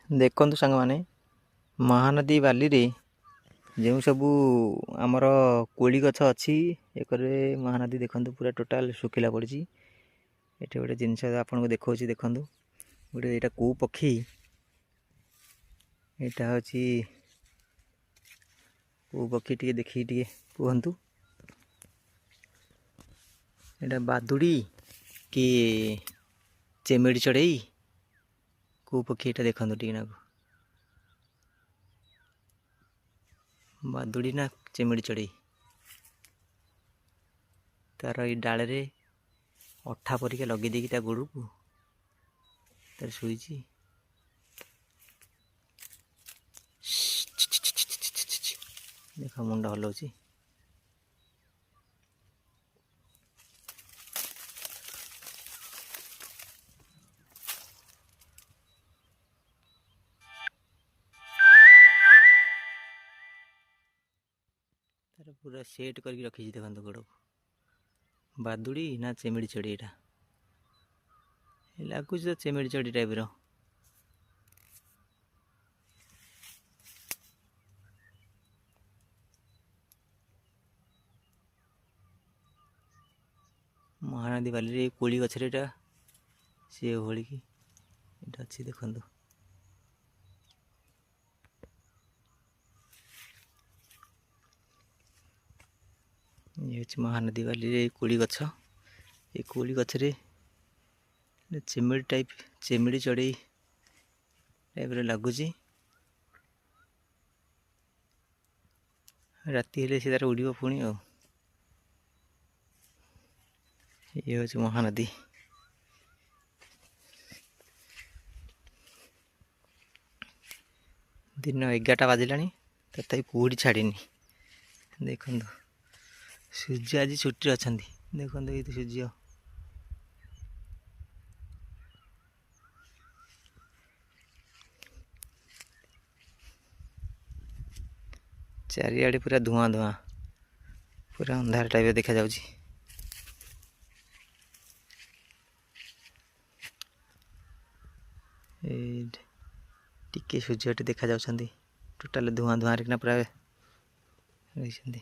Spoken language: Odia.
ଦେଖନ୍ତୁ ସାଙ୍ଗମାନେ, ମହାନଦୀ ବାଲିରେ ଯେଉଁ ସବୁ ଆମର କୋଳି ଗଛ ଅଛି, ଏକରେ ମହାନଦୀ ଦେଖନ୍ତୁ ପୁରା ଟୋଟାଲ୍ ଶୁଖିଲା ପଡ଼ିଛି। ଏଠି ଗୋଟେ ଜିନିଷ ଆପଣଙ୍କୁ ଦେଖାଉଛି, ଦେଖନ୍ତୁ ଗୋଟେ ଏଇଟା କେଉଁ ପକ୍ଷୀ? ଏଇଟା ହେଉଛି କେଉଁ ପକ୍ଷୀ ଟିକେ ଦେଖିକି ଟିକେ କୁହନ୍ତୁ। ଏଇଟା ବାଦୁଡ଼ି କି ଚେମେଡ଼ି ଚଢ଼େଇ? କେଉଁ ପକ୍ଷୀ ଏଇଟା ଦେଖନ୍ତୁ ଟିକେ ନାକୁ। ବାଦୁଡ଼ି ନା ଚେମେଡ଼ି ଚଢ଼େଇ? ତାର ଏଇ ଡାଳରେ ଅଠା ପରିକା ଲଗେଇ ଦେଇକି ତା ଗୋଡ଼କୁ ତାର ଶୋଇଛି। ଦେଖ ମୁଣ୍ଡ ହଲଉଛି। ତାର ପୁରା ସେଟ୍ କରିକି ରଖିଛି ଦେଖନ୍ତୁ ଗୋଡ଼କୁ। ବାଦୁଡ଼ି ନା ଚେମେଡ଼ି ଚଢ଼େଇ? ଏଇଟା ଲାଗୁଛି ତ ଚେମେଡ଼ି ଚଢ଼େଇ ଟାଇପ୍ର। ମହାନଦୀ ବାଲିରେ କୋଳି ଗଛରେ ଏଇଟା ସିଏ ଭଳିକି ଏଇଟା ଅଛି ଦେଖନ୍ତୁ। ଇଏ ହେଉଛି ମହାନଦୀ ବାଲିରେ କୋଳି ଗଛ। ଏ କୋଳି ଗଛରେ ଚେମେଡ଼ି ଟାଇପ୍, ଚେମେଡ଼ି ଚଢ଼େଇ ଟାଇପ୍ର ଲାଗୁଛି। ରାତି ହେଲେ ସେ ତାର ଉଡ଼ିବ ପୁଣି ଆଉ। ଇଏ ହେଉଛି ମହାନଦୀ। ଦିନ 11ଟା ବାଜିଲାଣି, ତଥାପି କୁହୁଡ଼ି ଛାଡ଼ିନି। ଦେଖନ୍ତୁ ସୂର୍ଯ୍ୟ ଆଜି ଛୁଟିରେ ଅଛନ୍ତି। ଦେଖନ୍ତୁ ଏଇ ସୂର୍ଯ୍ୟ। ଚାରିଆଡ଼େ ପୁରା ଧୂଆଁ ଧୂଆଁ, ପୁରା ଅନ୍ଧାର ଟାଇପ୍ର ଦେଖାଯାଉଛି। ଏଇ ଟିକେ ସୂର୍ଯ୍ୟଟି ଦେଖାଯାଉଛନ୍ତି, ଟୋଟାଲ୍ ଧୂଆଁ ଧୂଆଁରେ କିନା ପୁରା ରହିଛନ୍ତି।